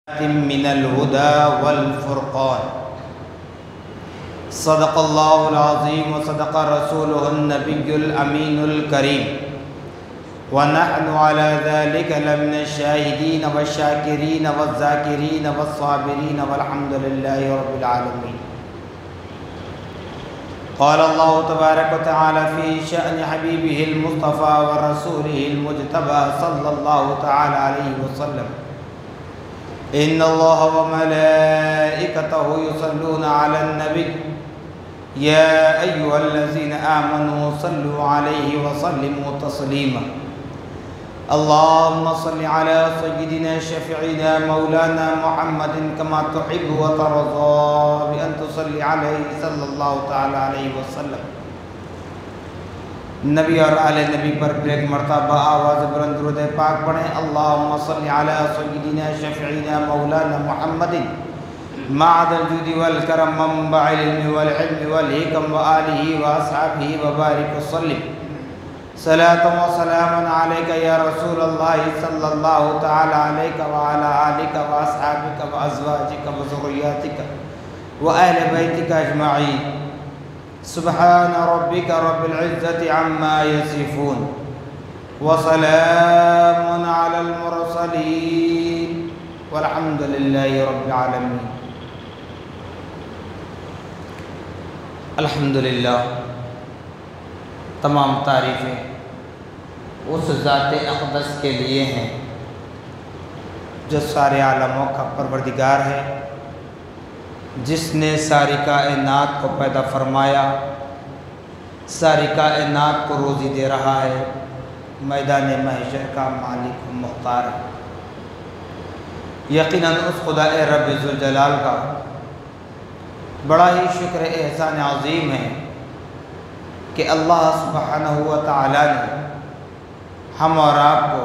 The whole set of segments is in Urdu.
من الهدى والفرقان صدق الله العظيم وصدق رسوله النبي الأمين الكريم ونحن على ذلك لمن الشاهدين والشاكرين والذاكرين والصابرين والحمد لله رب العالمين. قال الله تبارك وتعالى في شأن حبيبه المصطفى ورسوله المجتبى صلى الله تعالى عليه وسلم: إن الله وملائكته يصلون على النبي يا أيها الذين آمنوا صلوا عليه وسلموا تسليما. اللهم صل على سيدنا شفيعنا مولانا محمد كما تحب وترضى بأن تصلي عليه صلى الله تعالى عليه وسلم. نبی اور آل نبی پر ایک مرتبہ آواز بلند درود پاک پڑھیں. اللہم صلی علی سیدنا شفیعنا مولانا محمد معد الجود والکرم منبع العلم والعلم والحکم وآلہ واصحابہ وبارک وسلم. صلاۃ و سلام علیک یا رسول اللہ صلی اللہ تعالی علیک وعلی آلک واصحابک وازواجک وذریاتک واہل بیتک اجمعین. سبحان ربك رب العزة عما يصفون وسلام على المرسلين والحمد لله رب العالمين. الحمدللہ، تمام تعریفیں اس ذات اقدس کے لیے ہیں جو سارے عالموں کا پروردگار ہے، جس نے ساری کائنات کو پیدا فرمایا، ساری کائنات کو روزی دے رہا ہے، میدان محشر کا مالک و مختار ہے. یقیناً اس خدا رب ذوالجلال کا بڑا ہی شکر احسان عظیم ہے کہ اللہ سبحانہ و تعالی نے ہم اور آپ کو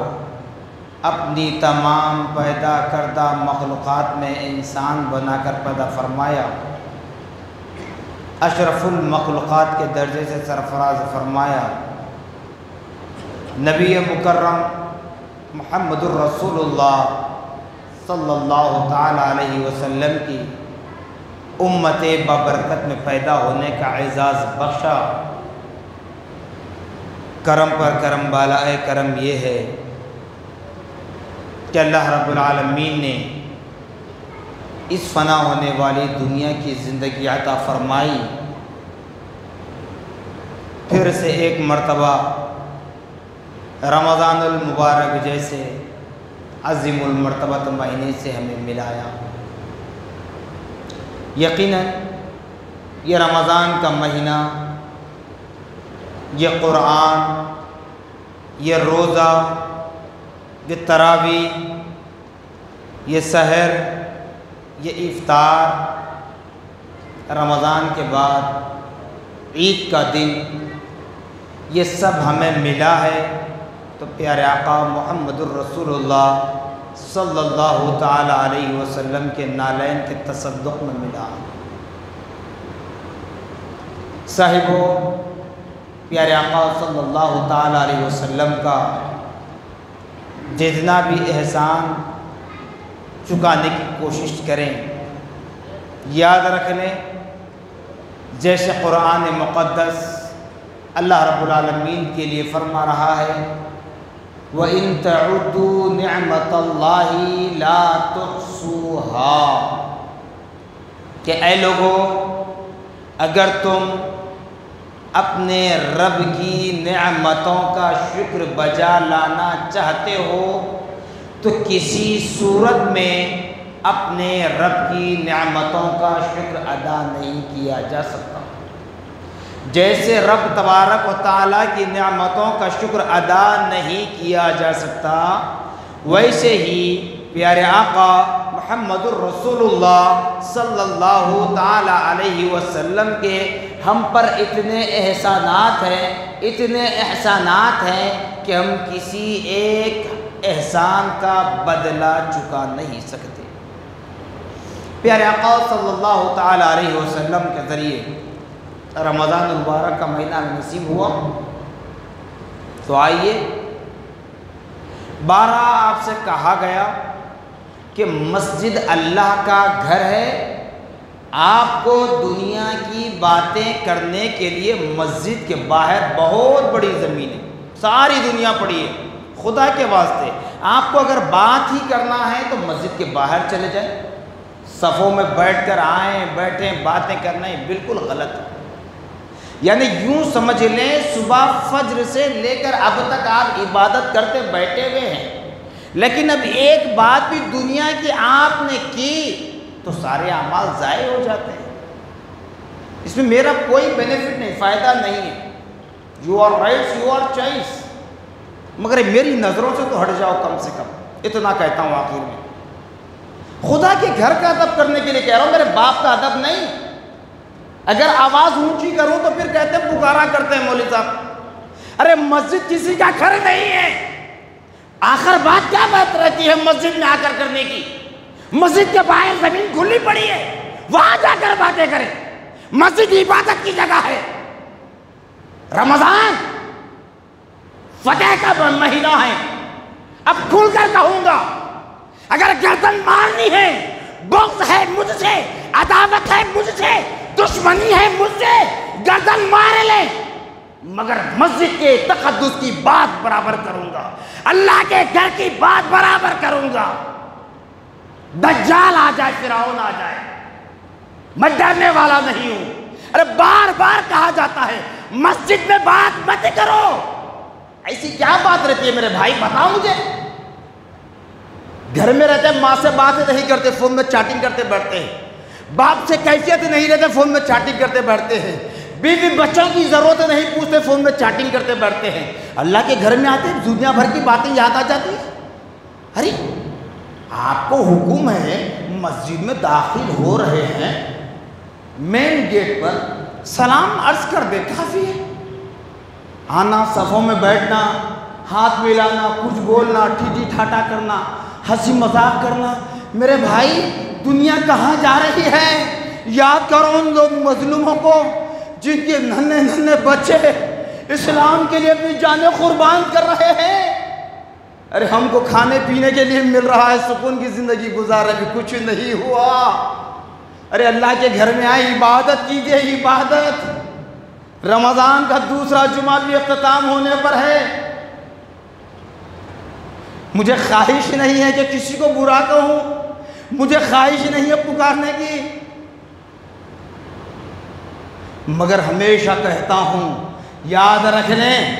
اپنی تمام پیدا کردہ مخلوقات میں انسان بنا کر پیدا فرمایا، اشرف المخلوقات کے درجے سے سرفراز فرمایا. نبی مکرم محمد الرسول اللہ صلی اللہ تعالی علیہ وسلم کی امت بابرکت میں پیدا ہونے کا اعزاز بخشا. کرم پر کرم بالائے کرم یہ ہے کہ اللہ رب العالمین نے اس فنا ہونے والی دنیا کی زندگی عطا فرمائی، پھر سے ایک مرتبہ رمضان المبارک جیسے عظیم المرتبہ مہینے سے ہمیں ملایا. یقیناً یہ رمضان کا مہینہ، یہ قرآن، یہ روزہ، یہ تراویح، یہ سحر، یہ افطار، رمضان کے بعد عید کا دن، یہ سب ہمیں ملا ہے تو پیارے آقا محمد الرسول اللہ صلی اللہ تعالی علیہ وسلم کے نالین کے تصدق میں ملا. صاحبو، پیارے آقا صلی اللہ تعالی علیہ وسلم کا جتنا بھی احسان چکانے کی کوشش کریں، یاد رکھ لیں جیسے قرآن مقدس اللہ رب العالمین کے لیے فرما رہا ہے: وَإِن تَعُدُّوا نِعْمَةَ اللَّهِ لَا تُحْصُوهَا، کہ اے لوگو، اگر تم اپنے رب کی نعمتوں کا شکر بجا لانا چاہتے ہو تو کسی صورت میں اپنے رب کی نعمتوں کا شکر ادا نہیں کیا جا سکتا. جیسے رب تبارک و تعالیٰ کی نعمتوں کا شکر ادا نہیں کیا جا سکتا، ویسے ہی پیارے آقا محمد الرسول اللہ صلی اللہ تعالی علیہ وسلم کے ہم پر اتنے احسانات ہیں کہ ہم کسی ایک احسان کا بدلہ چکا نہیں سکتے. پیارے آقا صلی اللہ تعالی علیہ وسلم کے ذریعے رمضان المبارک کا مہینہ نصیب ہوا تو آئیے 12 آپ سے کہا گیا کہ مسجد اللہ کا گھر ہے، آپ کو دنیا کی باتیں کرنے کے لیے مسجد کے باہر بہت بڑی زمین ہے، ساری دنیا پڑی ہے، خدا کے واسطے آپ کو اگر بات ہی کرنا ہے تو مسجد کے باہر چلے جائیں، صفوں میں بیٹھ کر آئیں بیٹھیں باتیں کرنا یہ بالکل غلط ہے۔ یعنی یوں سمجھ لیں صبح فجر سے لے کر اب تک آپ عبادت کرتے بیٹھے ہوئے ہیں، لیکن اب ایک بات بھی دنیا کی آپ نے کی تو سارے اعمال ضائع ہو جاتے ہیں، اس میں میرا کوئی بینیفٹ نہیں، فائدہ نہیں ہے۔ Your rights your choice, مگر میری نظروں سے تو ہٹ جاؤ کم سے کم، اتنا کہتا ہوں آخر میں۔ خدا کے گھر کا ادب کرنے کے لیے کہہ رہا ہوں، میرے باپ کا ادب نہیں۔ اگر آواز اونچی کروں تو پھر کہتے ہیں پکارا کرتے ہیں مولوی صاحب۔ ارے مسجد کسی کا گھر نہیں ہے، آخر بات کیا بات رہتی ہے مسجد میں آ کر کرنے کی؟ مسجد کے باہر زمین کھلی پڑی ہے، وہاں جا کر باتیں کریں۔ مسجد عبادت کی جگہ ہے۔ رمضان فتح کا مہینہ ہے، اب کھل کر کہوں گا، اگر گردن مارنی ہے، بغض ہے مجھ سے، عداوت ہے مجھ سے، دشمنی ہے مجھ سے، گردن مار لیں، مگر مسجد کے تقدس کی بات برابر کروں گا، اللہ کے گھر کی بات برابر کروں گا۔ دجال آ جائے، فرعون آ جائے، میں ڈرنے والا نہیں ہوں۔ ارے بار بار کہا جاتا ہے مسجد میں بات مت کرو، ایسی کیا بات رہتی ہے میرے بھائی بتاؤ مجھے؟ گھر میں رہتے ہیں ماں سے بات نہیں کرتے، فون میں چیٹنگ کرتے بیٹھتے ہیں، باپ سے کیفیت نہیں رہتے، فون میں چیٹنگ کرتے بیٹھتے ہیں، بیوی بچوں کی ضرورت نہیں پوچھتے، فون میں چیٹنگ کرتے بیٹھتے ہیں۔ اللہ کے گھر میں آتے ہیں دنیا بھر کی باتیں یاد آ جاتی ہیں۔ ارے آپ کو حکم ہے مسجد میں داخل ہو رہے ہیں، مین گیٹ پر سلام عرض کر دے کافی ہے۔ آنا، صفوں میں بیٹھنا، ہاتھ ملانا، کچھ بولنا، ٹھیٹھی ٹھاٹا کرنا، ہنسی مذاق کرنا، میرے بھائی دنیا کہاں جا رہی ہے؟ یاد کرو ان لوگ مظلوموں کو جن کے ننھے ننھے بچے اسلام کے لیے اپنی جانیں قربان کر رہے ہیں۔ ارے ہم کو کھانے پینے کے لیے مل رہا ہے، سکون کی زندگی گزار رہے، کچھ نہیں ہوا۔ ارے اللہ کے گھر میں آئے، عبادت کیجئے، عبادت۔ رمضان کا دوسرا جمعہ بھی اختتام ہونے پر ہے، مجھے خواہش نہیں ہے کہ کسی کو برا کہوں، مجھے خواہش نہیں ہے پکارنے کی، مگر ہمیشہ کہتا ہوں یاد رکھ لیں،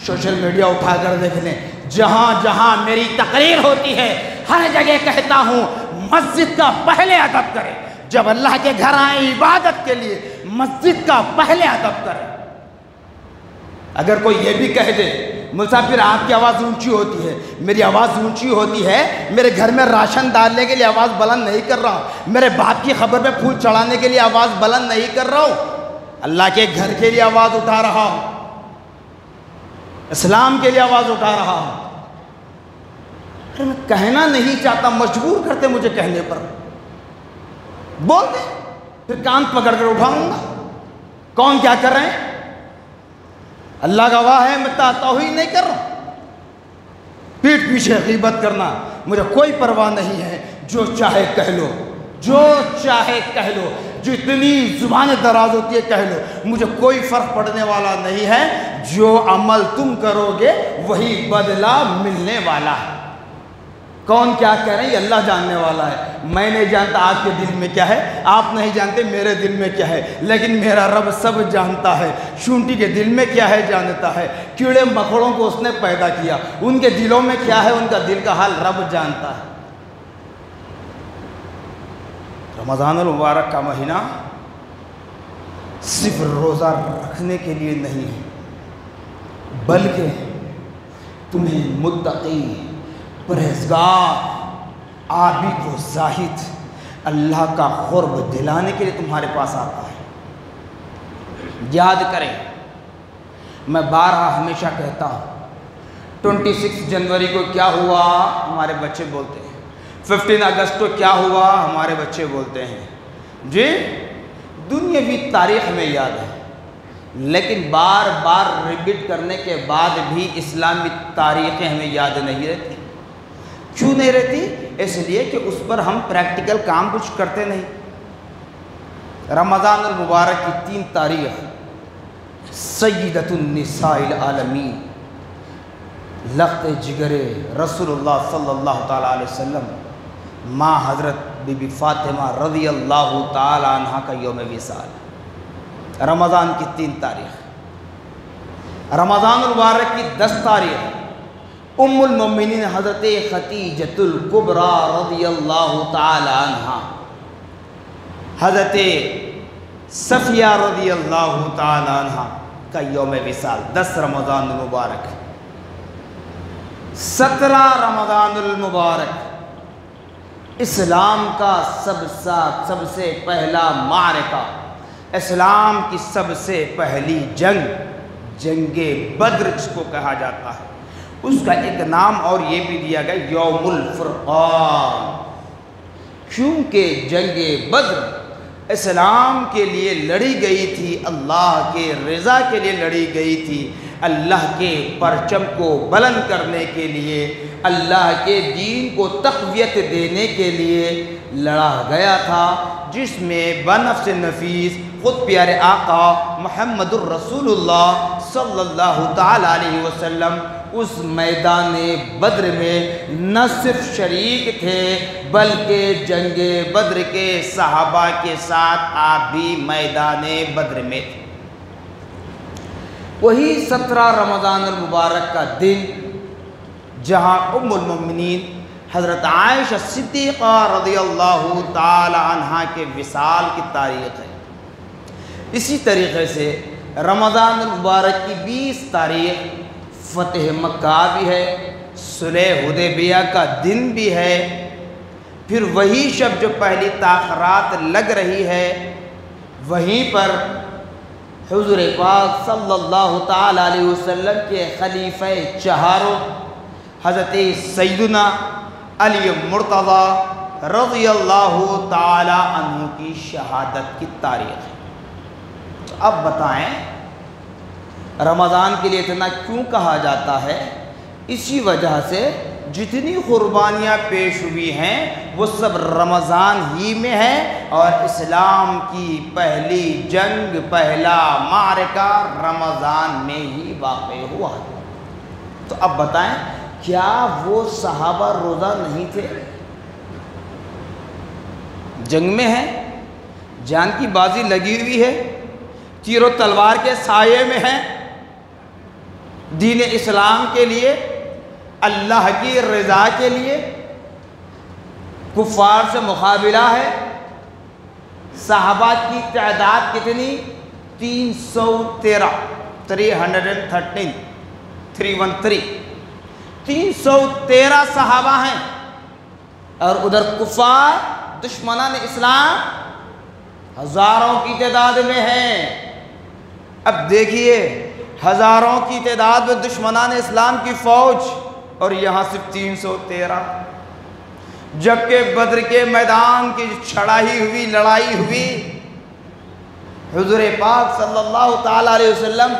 سوشل میڈیا اٹھا کر دیکھ لیں، جہاں جہاں میری تقریر ہوتی ہے ہر جگہ کہتا ہوں مسجد کا پہلے ادب کریں۔ جب اللہ کے گھر آئیں عبادت کے لیے مسجد کا پہلے ادب کریں۔ اگر کوئی یہ بھی کہہ دے مولوی صاحب پھر آپ کی آواز اونچی ہوتی ہے، میری آواز اونچی ہوتی ہے، میرے گھر میں راشن ڈالنے کے لیے آواز بلند نہیں کر رہا ہوں، میرے باپ کی خبر پہ پھول چڑھانے کے لیے آواز بلند نہیں کر رہا ہوں، اللہ کے گھر کے لیے آواز اٹھا رہا ہوں، اسلام کے لیے آواز اٹھا رہا ہوں۔ میں کہنا نہیں چاہتا، مجبور کرتے مجھے کہنے پر، بول دے، پھر کان پکڑ کر اٹھاؤں گا۔ کون کیا کر رہے ہیں؟ اللہ گواہ ہے میں توہین نہیں کر رہا ہوں۔ پیٹھ پیچھے غیبت کرنا مجھے کوئی پرواہ نہیں ہے، جو چاہے کہہ لو، جو چاہے کہہ لو، جتنی زبانیں دراز ہوتی ہے کہہ لو، مجھے کوئی فرق پڑنے والا نہیں ہے۔ جو عمل تم کرو گے وہی بدلہ ملنے والا ہے۔ کون کیا کہہ رہے ہیں یہ اللہ جاننے والا ہے، میں نہیں جانتا آپ کے دل میں کیا ہے، آپ نہیں جانتے میرے دل میں کیا ہے، لیکن میرا رب سب جانتا ہے۔ شونٹی کے دل میں کیا ہے جانتا ہے، کیڑے مکوڑوں کو اس نے پیدا کیا، ان کے دلوں میں کیا ہے، ان کا دل کا حال رب جانتا ہے۔ رمضان المبارک کا مہینہ صرف روزہ رکھنے کے لیے نہیں ہے، بلکہ تمہیں متقی، پرہیزگار، عابد و زاہد اللہ کا قرب دلانے کے لیے تمہارے پاس آتا ہے۔ یاد کریں، میں بارہا ہمیشہ کہتا ہوں 26 جنوری کو کیا ہوا ہمارے بچے بولتے ہیں، 15 اگست کو کیا ہوا ہمارے بچے بولتے ہیں، جی دنیاوی تاریخ میں یاد ہے، لیکن بار بار ریپیٹ کرنے کے بعد بھی اسلامی تاریخیں ہمیں یاد نہیں رہتی۔ کیوں نہیں رہتی؟ اس لیے کہ اس پر ہم پریکٹیکل کام کچھ کرتے نہیں۔ رمضان المبارک کی 3 تاریخ سیدۃ النساء العالمین، لخت جگر رسول اللہ صلی اللہ تعالیٰ علیہ وسلم، ماں حضرت بی بی فاطمہ رضی اللہ تعالیٰ عنہ کا یوم وصال۔ رمضان کی 3 تاریخ۔ رمضان المبارک کی 10 تاریخ ام المؤمنین حضرت خدیجۃ الکبریٰ رضی اللہ تعالیٰ عنہ، حضرت صفیہ رضی اللہ تعالیٰ عنہ کا یوم وصال، 10 رمضان المبارک۔ 17 رمضان المبارک اسلام کا سب سے پہلا معرکہ، اسلام کی سب سے پہلی جنگ بدر جس کو کہا جاتا ہے، اس کا ایک نام اور یہ بھی دیا گیا یوم الفرقان، کیونکہ جنگ بدر اسلام کے لیے لڑی گئی تھی، اللہ کے رضا کے لیے لڑی گئی تھی، اللہ کے پرچم کو بلند کرنے کے لیے، اللہ کے دین کو تقویت دینے کے لیے لڑا گیا تھا، جس میں بنفس نفیس خود پیارے آقا محمد الرسول اللہ صلی اللہ تعالیٰ علیہ وسلم اس میدان بدر میں نہ صرف شریک تھے بلکہ جنگ بدر کے صحابہ کے ساتھ آپ بھی میدان بدر میں تھے۔ وہی 17 رمضان المبارک کا دن جہاں ام المؤمنین حضرت عائشہ صدیقہ رضی اللہ تعالی عنہ کے وصال کی تاریخ ہے۔ اسی طریقے سے رمضان المبارک کی 20 تاریخ فتح مکہ بھی ہے، صلح حدیبیہ کا دن بھی ہے، پھر وہی شب جو پہلی تاخرات لگ رہی ہے وہیں پر حضور پاک صلی اللہ تعالیٰ علیہ وسلم کے خلیفہ چہاروں حضرت سیدنا علی مرتضی رضی اللہ تعالیٰ عنہ کی شہادت کی تاریخ ہے۔ تو اب بتائیں رمضان کے لیے اتنا کیوں کہا جاتا ہے؟ اسی وجہ سے جتنی قربانیاں پیش ہوئی ہیں وہ سب رمضان ہی میں ہے، اور اسلام کی پہلی جنگ، پہلا معرکہ رمضان میں ہی واقع ہوا۔ تو اب بتائیں کیا وہ صحابہ روزہ نہیں تھے؟ جنگ میں ہیں، جان کی بازی لگی ہوئی ہے، تیر و تلوار کے سائے میں ہیں، دین اسلام کے لیے، اللہ کی رضا کے لیے کفار سے مقابلہ ہے۔ صحابہ کی تعداد کتنی؟ 313 313 صحابہ ہیں، اور ادھر کفار دشمنان اسلام ہزاروں کی تعداد میں ہیں۔ اب دیکھیے ہزاروں کی تعداد میں دشمنان اسلام کی فوج، اور یہاں صرف 313، جبکہ بدر کے میدان کی چھڑائی ہوئی، لڑائی ہوئی، حضور پاک صلی اللہ تعالیٰ علیہ وسلم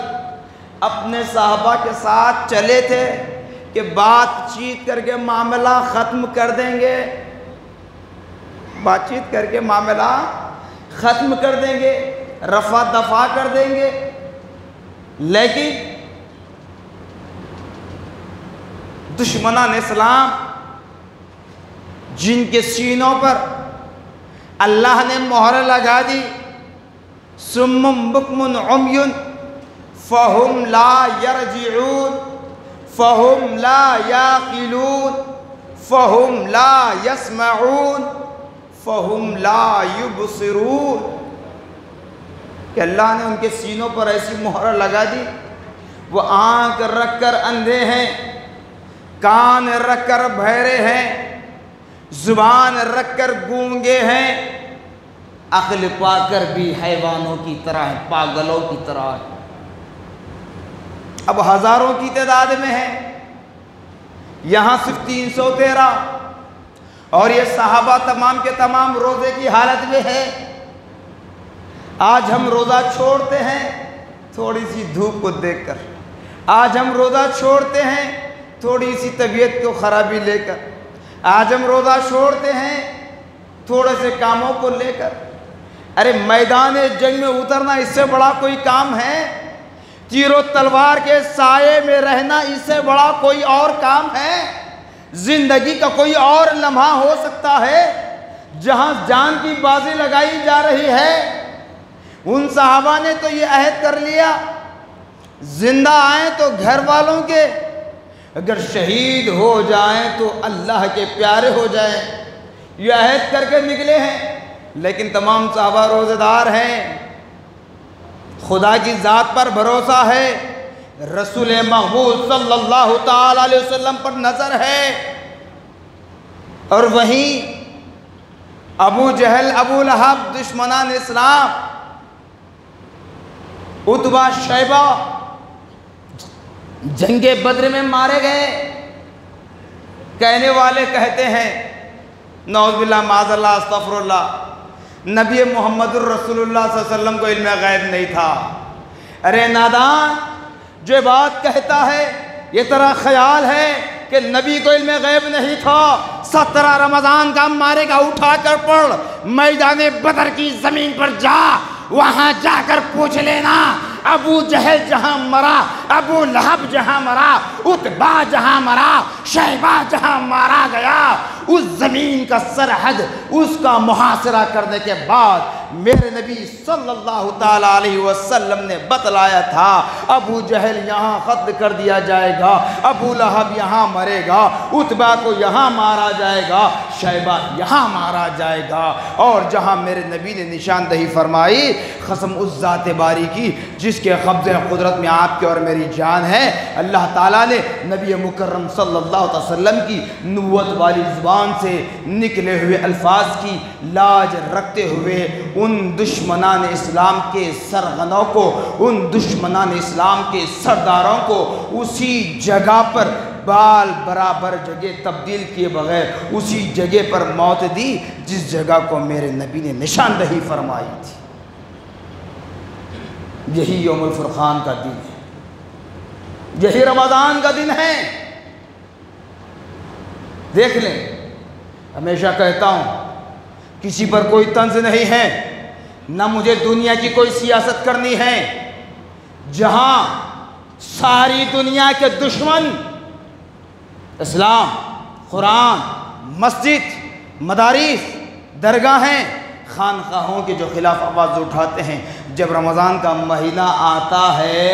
اپنے صحابہ کے ساتھ چلے تھے کہ بات چیت کر کے معاملہ ختم کر دیں گے، بات چیت کر کے معاملہ ختم کر دیں گے، رفع دفع کر دیں گے، لیکن دشمنان اسلام جن کے سینوں پر اللہ نے مہر لگا دی، صم بکم عمی فہم لا یرجعون فہم لا یعقلون فہم لا یسمعون فہم لا یبصرون، کہ اللہ نے ان کے سینوں پر ایسی مہر لگا دی، وہ آنکھ رکھ کر اندھے ہیں، کان رکھ کر بہرے ہیں، زبان رکھ کر گونگے ہیں، عقل پا کر بھی حیوانوں کی طرح ہیں، پاگلوں کی طرح ہیں۔ اب ہزاروں کی تعداد میں ہے، یہاں صرف 313، اور یہ صحابہ تمام کے تمام روزے کی حالت میں ہے۔ آج ہم روزہ چھوڑتے ہیں تھوڑی سی دھوپ کو دیکھ کر، آج ہم روزہ چھوڑتے ہیں تھوڑی سی طبیعت کو خرابی لے کر، آج ہم روزہ چھوڑتے ہیں تھوڑے سے کاموں کو لے کر. ارے میدان جنگ میں اترنا اس سے بڑا کوئی کام ہے؟ تیر و تلوار کے سائے میں رہنا اس سے بڑا کوئی اور کام ہے؟ زندگی کا کوئی اور لمحہ ہو سکتا ہے جہاں جان کی بازی لگائی جا رہی ہے؟ ان صحابہ نے تو یہ عہد کر لیا زندہ آئیں تو گھر والوں کے، اگر شہید ہو جائیں تو اللہ کے پیارے ہو جائیں. یہ عہد کر کے نکلے ہیں. لیکن تمام صحابہ روزہ دار ہیں، خدا کی ذات پر بھروسہ ہے، رسول محبوب صلی اللہ تعالی علیہ وسلم پر نظر ہے. اور وہیں ابو جہل، ابو لہب، دشمنان اسلام، عتبہ، شیبہ جنگ بدر میں مارے گئے. کہنے والے کہتے ہیں نعوذ باللہ معاذ اللہ استغفر اللہ، نبی محمد الرسول اللہ صلی اللہ علیہ وسلم کو علم غیب نہیں تھا. ارے نادان، جو بات کہتا ہے یہ تیرا خیال ہے کہ نبی کو علم غیب نہیں تھا؟ 17 رمضان کا مارے گا، اٹھا کر پڑھ، میدان بدر کی زمین پر جا، وہاں جا کر پوچھ لینا ابو جہل جہاں مرا، ابو لہب جہاں مرا، عتبہ جہاں مرا، شیبہ جہاں مارا گیا، اس زمین کا سرحد، اس کا محاصرہ کرنے کے بعد میرے نبی صلی اللہ تعالیٰ علیہ وسلم نے بتلایا تھا ابو جہل یہاں قتل کر دیا جائے گا، ابو لہب یہاں مرے گا، عتبہ کو یہاں مارا جائے گا، شیبہ یہاں مارا جائے گا. اور جہاں میرے نبی نے نشاندہی فرمائی، قسم اس ذات باری کی جس کے قبضہ قدرت میں آپ کی اور میری جان ہے، اللہ تعالیٰ نے نبی مکرم صلی اللہ علیہ وسلم کی نبوت والی زبان سے نکلے ہوئے الفاظ کی لاج رکھتے ہوئے ان دشمنان اسلام کے سرغنوں کو، ان دشمنان اسلام کے سرداروں کو اسی جگہ پر بال برابر جگہ تبدیل کیے بغیر اسی جگہ پر موت دی جس جگہ کو میرے نبی نے نشاندہی فرمائی تھی. یہی یوم الفرقان کا دن ہے، یہی رمضان کا دن ہے. دیکھ لیں، ہمیشہ کہتا ہوں کسی پر کوئی طنز نہیں ہے، نہ مجھے دنیا کی کوئی سیاست کرنی ہے. جہاں ساری دنیا کے دشمن اسلام، قرآن، مسجد، مدارس، درگاہیں، خانقاہوں کے جو خلاف آواز اٹھاتے ہیں، جب رمضان کا مہینہ آتا ہے،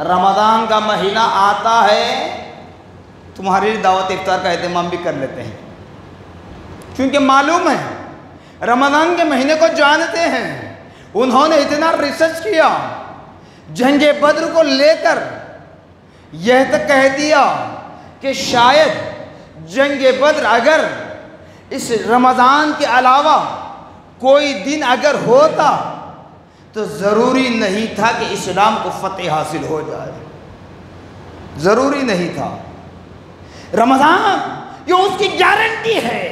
رمضان کا مہینہ آتا ہے، تمہاری دعوت افطار کا اہتمام بھی کر لیتے ہیں، کیونکہ معلوم ہے رمضان کے مہینے کو جانتے ہیں. انہوں نے اتنا ریسرچ کیا جنگ بدر کو لے کر، یہ تک کہہ دیا کہ شاید جنگ بدر اگر اس رمضان کے علاوہ کوئی دن اگر ہوتا تو ضروری نہیں تھا کہ اسلام کو فتح حاصل ہو جائے، ضروری نہیں تھا. رمضان یہ اس کی گارنٹی ہے.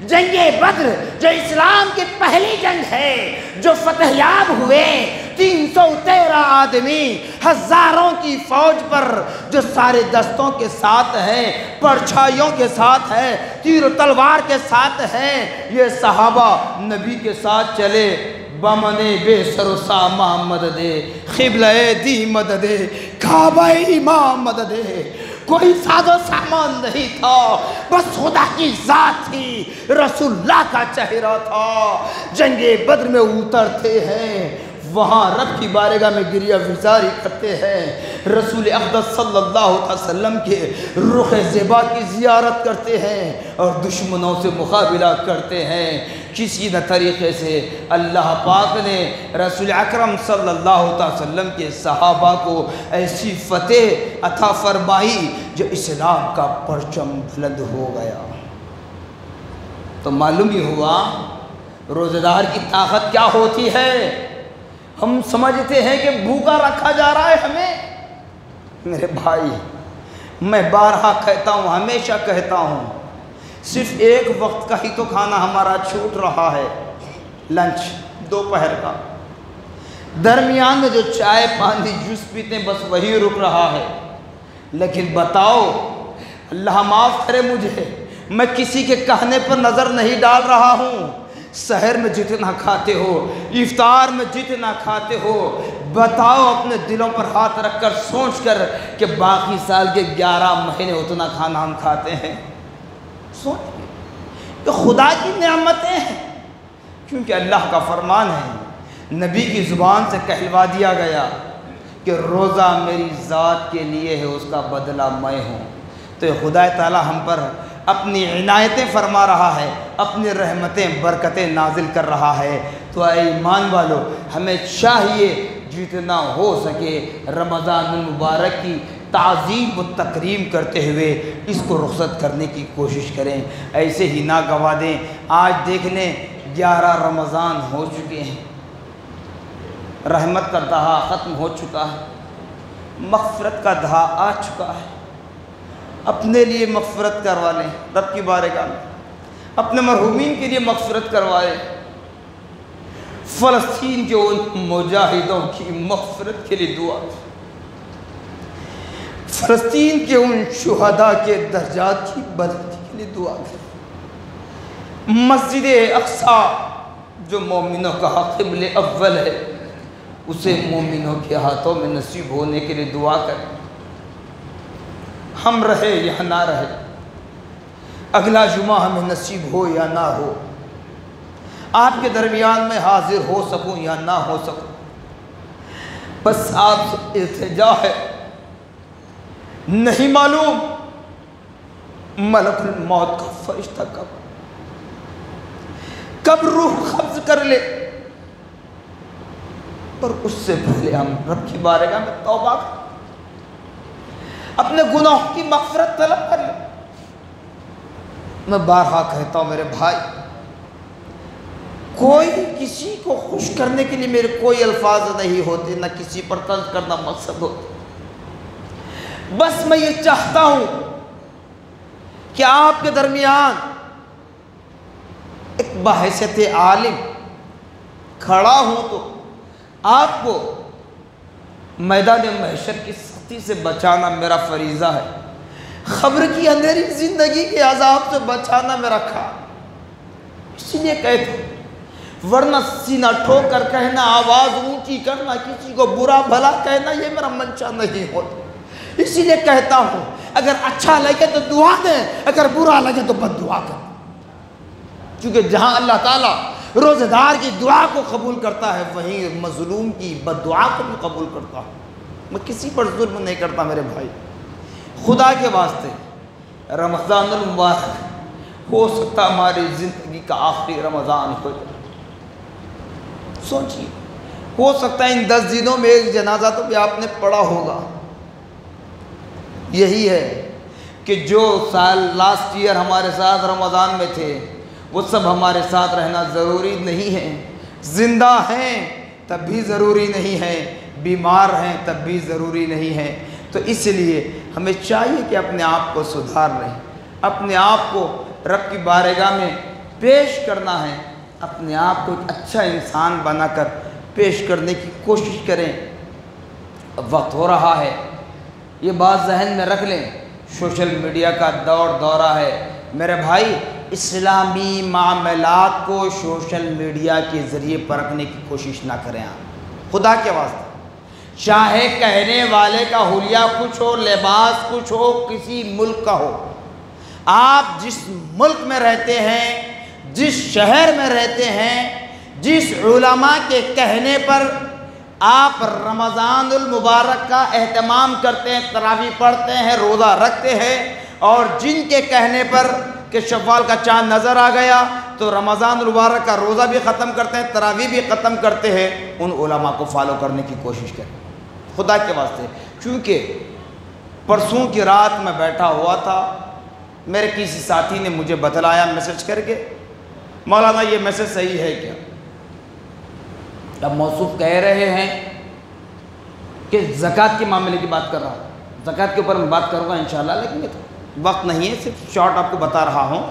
جنگ بدر جو اسلام کی پہلی جنگ ہے، جو فتح یاب ہوئے، 313 آدمی ہزاروں کی فوج پر جو سارے دستوں کے ساتھ ہے، پرچھائیوں کے ساتھ ہے، تیر و تلوار کے ساتھ ہے، یہ صحابہ نبی کے ساتھ چلے. بمنے بے سر و سامہ مددے، قبلہ دی مددے، کعبہ امام مددے. کوئی ساز و سامان نہیں تھا، بس خدا کی ذات تھی، رسول اللہ کا چہرہ تھا. جنگ بدر میں اترتے ہیں، وہاں رب کی بارگاہ میں گریہ وزاری کرتے ہیں، رسول اقدس صلی اللہ علیہ وسلم کے رخ زیبا کی زیارت کرتے ہیں اور دشمنوں سے مقابلہ کرتے ہیں. کسی نہ طریقے سے اللہ پاک نے رسول اکرم صلی اللہ علیہ وسلم کے صحابہ کو ایسی فتح عطا فرمائی جو اسلام کا پرچم بلند ہو گیا. تو معلوم ہی ہوا روزہ دار کی طاقت کیا ہوتی ہے. ہم سمجھتے ہیں کہ بھوکا رکھا جا رہا ہے ہمیں. میرے بھائی، میں بارہا کہتا ہوں، ہمیشہ کہتا ہوں، صرف ایک وقت کا ہی تو کھانا ہمارا چھوٹ رہا ہے، لنچ دوپہر کا. درمیان میں جو چائے پانی جوس پیتے ہیں بس وہی رک رہا ہے. لیکن بتاؤ، اللہ معاف کرے مجھے، میں کسی کے کہنے پر نظر نہیں ڈال رہا ہوں، سحر میں جتنا کھاتے ہو، افطار میں جتنا کھاتے ہو، بتاؤ اپنے دلوں پر ہاتھ رکھ کر سوچ کر کہ باقی سال کے 11 مہینے اتنا کھانا ہم کھاتے ہیں؟ سوچ کہ خدا کی نعمتیں ہیں، کیونکہ اللہ کا فرمان ہے، نبی کی زبان سے کہلوا دیا گیا کہ روزہ میری ذات کے لیے ہے، اس کا بدلہ میں ہوں۔ تو خدا تعالی ہم پر اپنی عنایتیں فرما رہا ہے، اپنی رحمتیں برکتیں نازل کر رہا ہے۔ تو اے ایمان والو، ہمیں چاہیے جتنا ہو سکے رمضان المبارک کی تعظیم و تکریم کرتے ہوئے اس کو رخصت کرنے کی کوشش کریں، ایسے ہی نہ گوا دیں۔ آج دیکھ لیں 11 رمضان ہو چکے ہیں، رحمت کا دہا ختم ہو چکا ہے، مغفرت کا دہا آ چکا ہے۔ اپنے لیے مغفرت کروا لیں رب کی بارگاہ میں، اپنے مرحومین کے لیے مغفرت کروائے، فلسطین کے ان مجاہدوں کی مغفرت کے لیے دعا، فلسطین کے ان شہداء کے درجات کی بلندی کے لیے دعا کریں، مسجد اقصی جو مومنوں کا قبلہ اول ہے اسے مومنوں کے ہاتھوں میں نصیب ہونے کے لیے دعا کریں۔ ہم رہے یا نہ رہے، اگلا جمعہ ہمیں نصیب ہو یا نہ ہو، آپ کے درمیان میں حاضر ہو سکوں یا نہ ہو سکوں، بس آپ سے التجا ہے، نہیں معلوم ملک الموت کا فرشتہ کب روح قبض کر لے، پر اس سے پہلے ہم رب کی بارگاہ میں توبہ کریں، اپنے گناہوں کی مغفرت طلب کر لیں۔ میں بارہا کہتا ہوں میرے بھائی، کوئی کسی کو خوش کرنے کے لیے میرے کوئی الفاظ نہیں ہوتے، نہ کسی پر طنز کرنا مقصد ہوتا، بس میں یہ چاہتا ہوں کہ آپ کے درمیان ایک بحیثیت عالم کھڑا ہوں تو آپ کو میدان محشر کی سختی سے بچانا میرا فریضہ ہے، خبر کی اندھیری زندگی کے عذاب سے بچانا میرا کام، اسی لیے کہتا ہوں، ورنہ سینہ ٹھوک کر کہنا، آواز اونچی کرنا، کسی کو برا بھلا کہنا، یہ میرا منشا نہیں ہوتا۔ اسی لیے کہتا ہوں اگر اچھا لگے تو دعا دیں، اگر برا لگے تو بد دعا کریں، کیونکہ جہاں اللہ تعالیٰ روزہ دار کی دعا کو قبول کرتا ہے وہیں مظلوم کی بد دعا کو بھی قبول کرتا ہے۔ میں کسی پر ظلم نہیں کرتا میرے بھائی، خدا کے واسطے رمضان المبارک ہو سکتا ہماری زندگی کا آخری رمضان ہو جائے، سوچیے، ہو سکتا ہے ان 10 دنوں میں ایک جنازہ تو بھی آپ نے پڑھا ہوگا۔ یہی ہے کہ جو سال لاسٹ ایئر ہمارے ساتھ رمضان میں تھے وہ سب ہمارے ساتھ رہنا ضروری نہیں ہے، زندہ ہیں تب بھی ضروری نہیں ہے، بیمار ہیں تب بھی ضروری نہیں ہے۔ تو اس لیے ہمیں چاہیے کہ اپنے آپ کو سدھار لیں، اپنے آپ کو رب کی بارگاہ میں پیش کرنا ہے، اپنے آپ کو ایک اچھا انسان بنا کر پیش کرنے کی کوشش کریں۔ اب وقت ہو رہا ہے، یہ بات ذہن میں رکھ لیں، سوشل میڈیا کا دورہ ہے میرے بھائی، اسلامی معاملات کو سوشل میڈیا کے ذریعے پرکھنے کی کوشش نہ کریں آپ، خدا کے واسطے، چاہے کہنے والے کا حلیہ کچھ ہو، لباس کچھ ہو، کسی ملک کا ہو، آپ جس ملک میں رہتے ہیں، جس شہر میں رہتے ہیں، جس علماء کے کہنے پر آپ رمضان المبارک کا اہتمام کرتے ہیں، تراویح پڑھتے ہیں، روزہ رکھتے ہیں، اور جن کے کہنے پر کہ شوال کا چاند نظر آ گیا تو رمضان المبارک کا روزہ بھی ختم کرتے ہیں، تراویح بھی ختم کرتے ہیں، ان علماء کو فالو کرنے کی کوشش کریں خدا کے واسطے۔ کیونکہ پرسوں کی رات میں بیٹھا ہوا تھا، میرے کسی ساتھی نے مجھے بتلایا میسج کر کے، مولانا یہ میسج صحیح ہے کیا؟ اب موصوف کہہ رہے ہیں کہ زکوٰۃ کے معاملے کی بات کر رہا ہوں، زکوٰۃ کے اوپر میں بات کروں گا انشاءاللہ، لیکن وقت نہیں ہے، صرف شارٹ آپ کو بتا رہا ہوں۔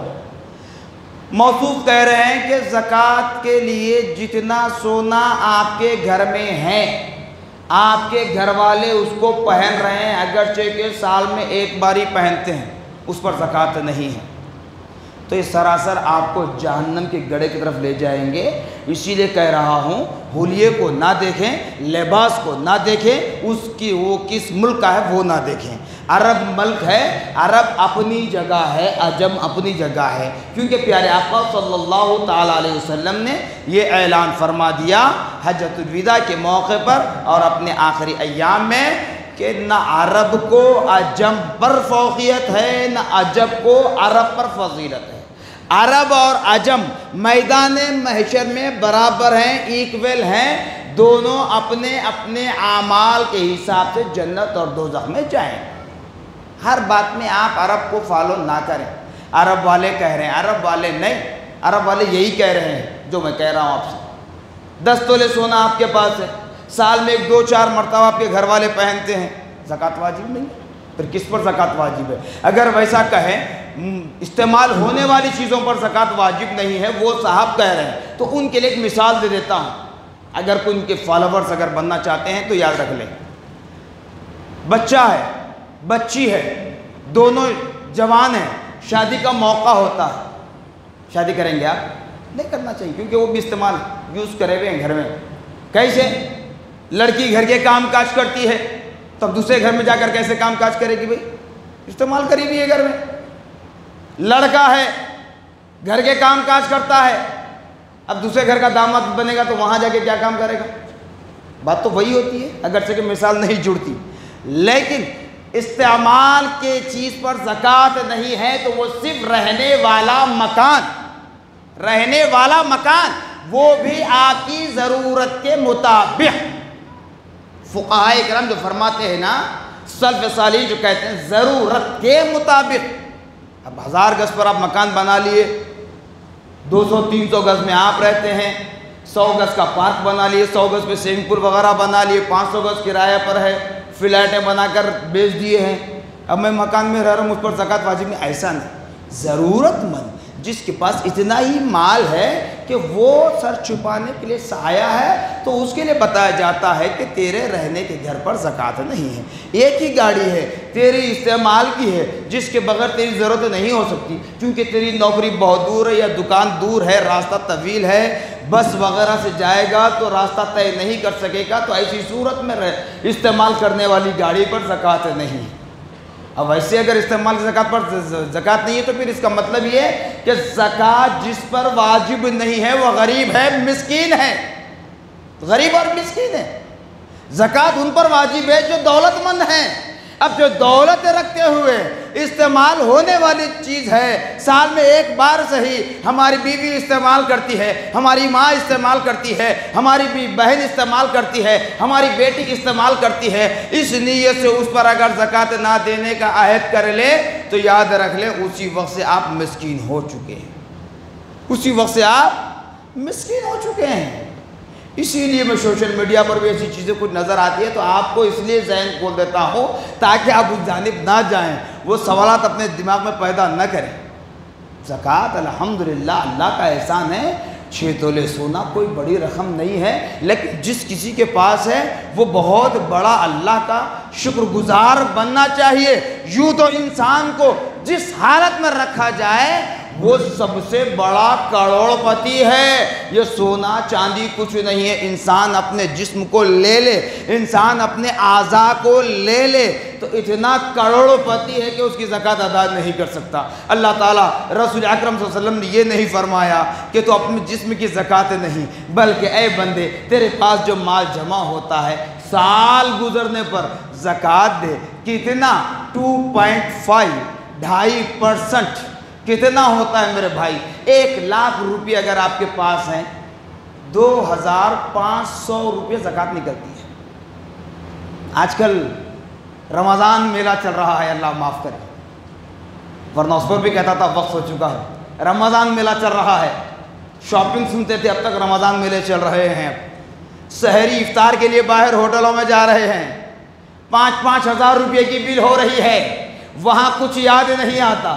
موصوف کہہ رہے ہیں کہ زکوٰۃ کے لیے جتنا سونا آپ کے گھر میں ہے، آپ کے گھر والے اس کو پہن رہے ہیں، اگرچہ کہ سال میں ایک بار ہی پہنتے ہیں، اس پر زکوٰۃ نہیں ہے۔ تو یہ سراسر آپ کو جہنم کے گڑھے کی طرف لے جائیں گے۔ اسی لیے کہہ رہا ہوں حلیے کو نہ دیکھیں، لباس کو نہ دیکھیں، اس کی وہ کس ملک کا ہے وہ نہ دیکھیں۔ عرب ملک ہے، عرب اپنی جگہ ہے، عجم اپنی جگہ ہے، کیونکہ پیارے آقا صلی اللہ تعالیٰ علیہ وسلم نے یہ اعلان فرما دیا حجۃ الوداع کے موقع پر اور اپنے آخری ایام میں کہ نہ عرب کو عجم پر فوقیت ہے، نہ عجم کو عرب پر فضیلت ہے۔ عرب اور عجم میدان محشر میں برابر ہیں، ایکول ہیں، دونوں اپنے اپنے اعمال کے حساب سے جنت اور دوزخ میں جائیں۔ ہر بات میں آپ عرب کو فالو نہ کریں۔ عرب والے کہہ رہے ہیں، عرب والے نہیں، عرب والے یہی کہہ رہے ہیں جو میں کہہ رہا ہوں آپ سے۔ 10 تولے سونا آپ کے پاس ہے، سال میں 1 2 4 مرتبہ آپ کے گھر والے پہنتے ہیں، زکوٰۃ واجب نہیں ہے، پھر کس پر زکوٰۃ واجب ہے؟ اگر ویسا کہیں استعمال ہونے والی چیزوں پر زکوٰۃ واجب نہیں ہے، وہ صاحب کہہ رہے ہیں، تو ان کے لیے ایک مثال دے دیتا ہوں، اگر کوئی ان کے فالوورز اگر بننا چاہتے ہیں تو یاد رکھ لیں۔ بچہ ہے، بچی ہے، دونوں جوان ہیں، شادی کا موقع ہوتا ہے، شادی کریں گے آپ؟ نہیں کرنا چاہیے، کیونکہ وہ بھی استعمال یوز کرے ہوئے ہیں گھر میں۔ کیسے؟ لڑکی گھر کے کام کاج کرتی ہے، تب دوسرے گھر میں جا کر کیسے کام کاج کرے گی بھائی؟ استعمال کری بھی ہے گھر میں۔ لڑکا ہے، گھر کے کام کاج کرتا ہے، اب دوسرے گھر کا داماد بنے گا تو وہاں جا کے کیا کام کرے گا؟ بات تو وہی ہوتی ہے، اگرچہ کہ مثال نہیں جڑتی، لیکن استعمال کے چیز پر زکوٰۃ نہیں ہے تو وہ صرف رہنے والا مکان، وہ بھی آپ کی ضرورت کے مطابق۔ فقہائے کرام جو فرماتے ہیں نا، سلف صالحین جو کہتے ہیں ضرورت کے مطابق۔ اب 1000 گز پر آپ مکان بنا لیے، 200 300 گز میں آپ رہتے ہیں، 100 گز کا پارک بنا لیے، 100 گز پہ سوئمنگ پول وغیرہ بنا لیے، 500 گز کرایہ پر ہے، فلیٹیں بنا کر بیچ دیے ہیں، اب میں مکان میں رہ رہا ہوں، اس پر زکوٰۃ واجب نہیں۔ ایسا نہیں، ضرورت مند جس کے پاس اتنا ہی مال ہے کہ وہ سر چھپانے کے لیے سایہ ہے، تو اس کے لیے بتایا جاتا ہے کہ تیرے رہنے کے گھر پر زکوٰۃ نہیں ہے۔ ایک ہی گاڑی ہے تیری استعمال کی ہے، جس کے بغیر تیری ضرورت نہیں ہو سکتی، کیونکہ تیری نوکری بہت دور ہے یا دکان دور ہے، راستہ طویل ہے، بس وغیرہ سے جائے گا تو راستہ طے نہیں کر سکے گا، تو ایسی صورت میں استعمال کرنے والی گاڑی پر زکوٰۃ نہیں ہے۔ اب ویسے اگر استعمال کی زکوٰۃ پر زکوٰۃ نہیں ہے تو پھر اس کا مطلب یہ ہے کہ زکوٰۃ جس پر واجب نہیں ہے وہ غریب ہے، مسکین ہے، غریب اور مسکین ہے۔ زکوٰۃ ان پر واجب ہے جو دولت مند ہیں۔ اب جو دولت رکھتے ہوئے استعمال ہونے والی چیز ہے، سال میں ایک بار صحیح ہماری بیوی استعمال کرتی ہے، ہماری ماں استعمال کرتی ہے، ہماری بہن استعمال کرتی ہے، ہماری بیٹی استعمال کرتی ہے، اس نیت سے اس پر اگر زکوٰۃ نہ دینے کا عہد کر لے تو یاد رکھ لیں اسی وقت سے آپ مسکین ہو چکے ہیں، اسی وقت سے آپ مسکین ہو چکے ہیں۔ اسی لیے میں سوشل میڈیا پر بھی ایسی چیزیں کچھ نظر آتی ہے تو آپ کو اس لیے ذہن کھول دیتا ہوں تاکہ آپ اس جانب نہ جائیں، وہ سوالات اپنے دماغ میں پیدا نہ کریں۔ زکوٰۃ الحمدللہ اللہ کا احسان ہے، 6 تولے سونا کوئی بڑی رقم نہیں ہے، لیکن جس کسی کے پاس ہے وہ بہت بڑا اللہ کا شکر گزار بننا چاہیے۔ یوں تو انسان کو جس حالت میں رکھا جائے وہ سب سے بڑا کروڑ پتی ہے۔ یہ سونا چاندی کچھ نہیں ہے، انسان اپنے جسم کو لے لے، انسان اپنے اعضاء کو لے لے تو اتنا کروڑ پتی ہے کہ اس کی زکوٰۃ ادا نہیں کر سکتا۔ اللہ تعالیٰ رسول اکرم صلی اللہ علیہ وسلم نے یہ نہیں فرمایا کہ تو اپنے جسم کی زکوٰۃ نہیں، بلکہ اے بندے تیرے پاس جو مال جمع ہوتا ہے سال گزرنے پر زکوٰۃ دے۔ کتنا؟ 2.5% کتنا ہوتا ہے میرے بھائی؟ 1 لاکھ روپے اگر آپ کے پاس ہیں 2500 روپے زکوٰۃ نکلتی ہے۔ آج کل رمضان میلہ چل رہا ہے، اللہ معاف کرے، ورنہ اس پر بھی کہتا تھا وقت ہو چکا ہے۔ رمضان میلہ چل رہا ہے، شاپنگ سنتے تھے، اب تک رمضان میلے چل رہے ہیں۔ سحری افطار کے لیے باہر ہوٹلوں میں جا رہے ہیں، 5,000 روپے کی بل ہو رہی ہے، وہاں کچھ یاد نہیں آتا،